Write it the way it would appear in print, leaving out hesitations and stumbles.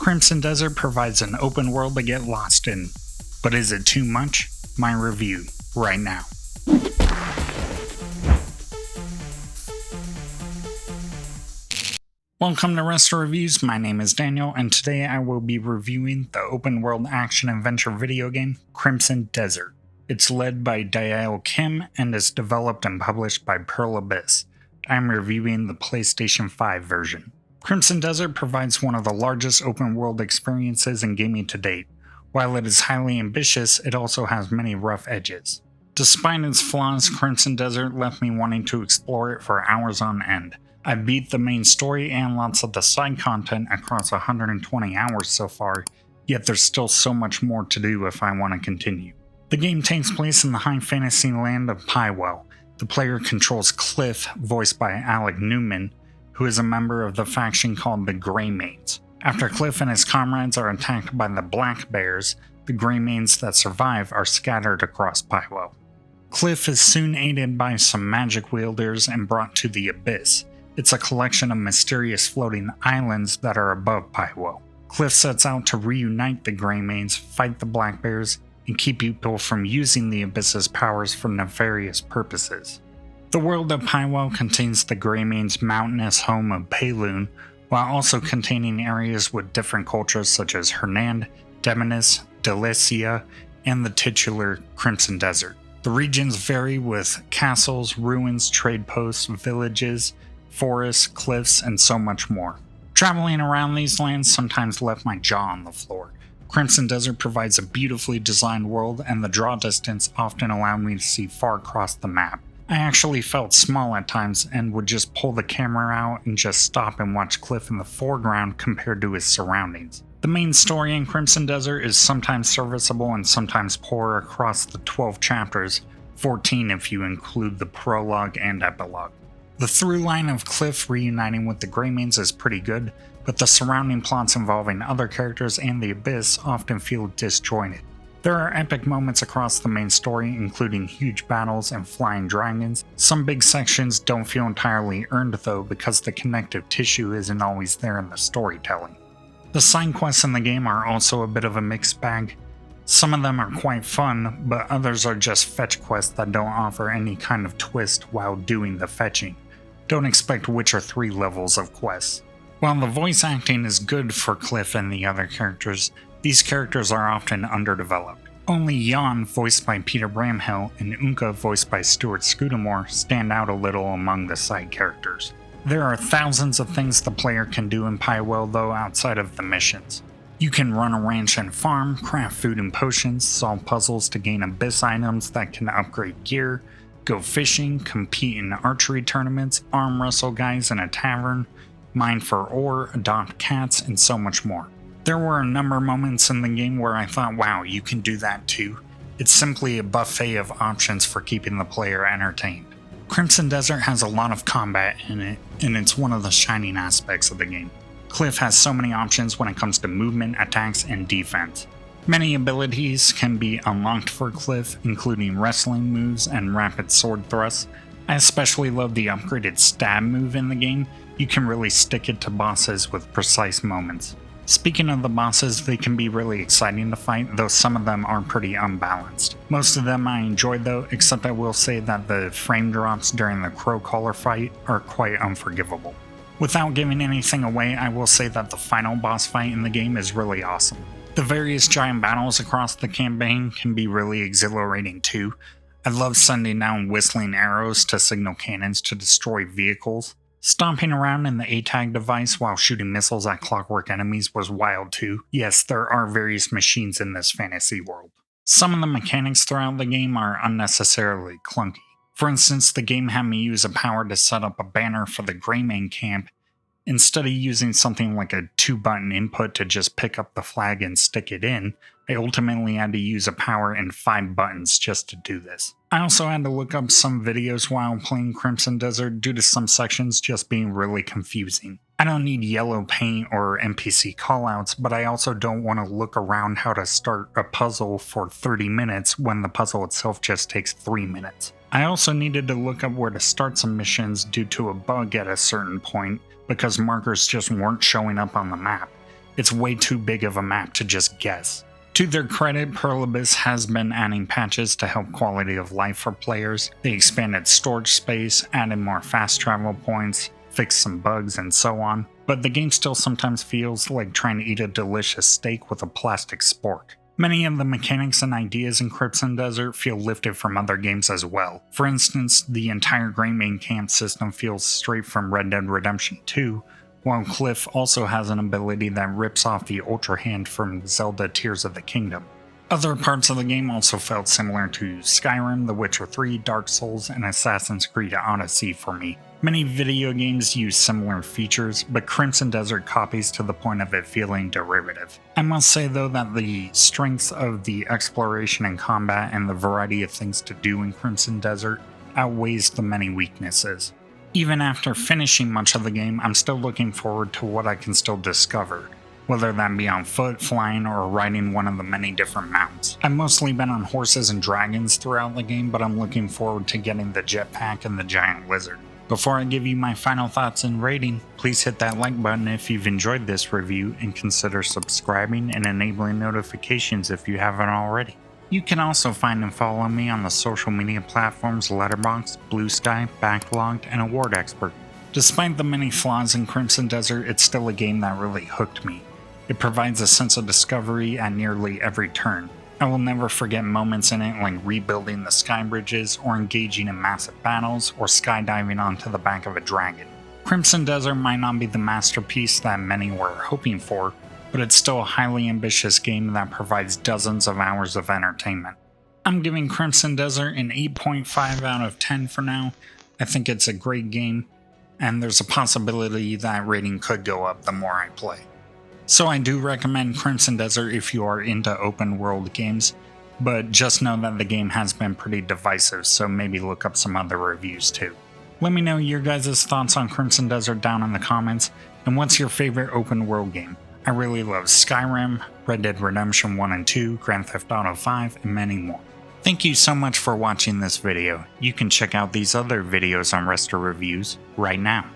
Crimson Desert provides an open world to get lost in, but is it too much? My review, right now. Welcome to Resta Reviews, my name is Daniel, and today I will be reviewing the open world action-adventure video game, Crimson Desert. It's led by Daeil Kim and is developed and published by Pearl Abyss. I'm reviewing the PlayStation 5 version. Crimson Desert provides one of the largest open world experiences in gaming to date. While it is highly ambitious, it also has many rough edges. Despite its flaws, Crimson Desert left me wanting to explore it for hours on end. I beat the main story and lots of the side content across 120 hours so far, yet there's still so much more to do if I want to continue. The game takes place in the high fantasy land of Pywell. The player controls Cliff, voiced by Alec Newman, who is a member of the faction called the Greymaids. After Cliff and his comrades are attacked by the Black Bears, the Greymaids that survive are scattered across Pywell. Cliff is soon aided by some magic wielders and brought to the Abyss. It's a collection of mysterious floating islands that are above Pywell. Cliff sets out to reunite the Greymaids, fight the Black Bears, and keep people from using the Abyss's powers for nefarious purposes. The world of Pywell contains the Greymaids' mountainous home of Payloon, while also containing areas with different cultures such as Hernand, Demonis, Delicia, and the titular Crimson Desert. The regions vary with castles, ruins, trade posts, villages, forests, cliffs, and so much more. Traveling around these lands sometimes left my jaw on the floor. Crimson Desert provides a beautifully designed world, and the draw distance often allowed me to see far across the map. I actually felt small at times and would just pull the camera out and just stop and watch Cliff in the foreground compared to his surroundings. The main story in Crimson Desert is sometimes serviceable and sometimes poor across the 12 chapters, 14 if you include the prologue and epilogue. The through line of Cliff reuniting with the Greymaids is pretty good, but the surrounding plots involving other characters and the Abyss often feel disjointed. There are epic moments across the main story, including huge battles and flying dragons. Some big sections don't feel entirely earned though, because the connective tissue isn't always there in the storytelling. The side quests in the game are also a bit of a mixed bag. Some of them are quite fun, but others are just fetch quests that don't offer any kind of twist while doing the fetching. Don't expect Witcher 3 levels of quests. While the voice acting is good for Cliff and the other characters, these characters are often underdeveloped. Only Jan, voiced by Peter Bramhill, and Unka, voiced by Stuart Scudamore, stand out a little among the side characters. There are thousands of things the player can do in Pywell though outside of the missions. You can run a ranch and farm, craft food and potions, solve puzzles to gain Abyss items that can upgrade gear, go fishing, compete in archery tournaments, arm wrestle guys in a tavern, mine for ore, adopt cats, and so much more. There were a number of moments in the game where I thought, wow, you can do that too. It's simply a buffet of options for keeping the player entertained. Crimson Desert has a lot of combat in it, and it's one of the shining aspects of the game. Cliff has so many options when it comes to movement, attacks, and defense. Many abilities can be unlocked for Cliff, including wrestling moves and rapid sword thrusts. I especially love the upgraded stab move in the game. You can really stick it to bosses with precise moments. Speaking of the bosses, they can be really exciting to fight, though some of them are pretty unbalanced. Most of them I enjoyed though, except I will say that the frame drops during the crow caller fight are quite unforgivable. Without giving anything away, I will say that the final boss fight in the game is really awesome. The various giant battles across the campaign can be really exhilarating too. I love sending down whistling arrows to signal cannons to destroy vehicles. Stomping around in the ATAG device while shooting missiles at clockwork enemies was wild too. Yes, there are various machines in this fantasy world. Some of the mechanics throughout the game are unnecessarily clunky. For instance, the game had me use a power to set up a banner for the Greymaid camp. Instead of using something like a 2-button input to just pick up the flag and stick it in, I ultimately had to use a power and 5 buttons just to do this. I also had to look up some videos while playing Crimson Desert due to some sections just being really confusing. I don't need yellow paint or NPC callouts, but I also don't want to look around how to start a puzzle for 30 minutes when the puzzle itself just takes 3 minutes. I also needed to look up where to start some missions due to a bug at a certain point, because markers just weren't showing up on the map. It's way too big of a map to just guess. To their credit, Perlibis has been adding patches to help quality of life for players. They expanded storage space, added more fast travel points, fixed some bugs, and so on. But the game still sometimes feels like trying to eat a delicious steak with a plastic spork. Many of the mechanics and ideas in Crimson Desert feel lifted from other games as well. For instance, the entire Great Main Camp system feels straight from Red Dead Redemption 2, while Cliff also has an ability that rips off the Ultra Hand from Zelda Tears of the Kingdom. Other parts of the game also felt similar to Skyrim, The Witcher 3, Dark Souls, and Assassin's Creed Odyssey for me. Many video games use similar features, but Crimson Desert copies to the point of it feeling derivative. I must say though that the strengths of the exploration and combat and the variety of things to do in Crimson Desert outweighs the many weaknesses. Even after finishing much of the game, I'm still looking forward to what I can still discover, whether that be on foot, flying, or riding one of the many different mounts. I've mostly been on horses and dragons throughout the game, but I'm looking forward to getting the jetpack and the giant lizard. Before I give you my final thoughts and rating, please hit that like button if you've enjoyed this review and consider subscribing and enabling notifications if you haven't already. You can also find and follow me on the social media platforms Letterboxd, Blue Sky, Backlogged, and Award Expert. Despite the many flaws in Crimson Desert, it's still a game that really hooked me. It provides a sense of discovery at nearly every turn. I will never forget moments in it like rebuilding the sky bridges, or engaging in massive battles, or skydiving onto the back of a dragon. Crimson Desert might not be the masterpiece that many were hoping for, but it's still a highly ambitious game that provides dozens of hours of entertainment. I'm giving Crimson Desert an 8.5 out of 10 for now. I think it's a great game, and there's a possibility that rating could go up the more I play. So I do recommend Crimson Desert if you are into open world games, but just know that the game has been pretty divisive, so maybe look up some other reviews too. Let me know your guys' thoughts on Crimson Desert down in the comments, and what's your favorite open world game? I really love Skyrim, Red Dead Redemption 1 and 2, Grand Theft Auto 5, and many more. Thank you so much for watching this video. You can check out these other videos on Resta Reviews right now.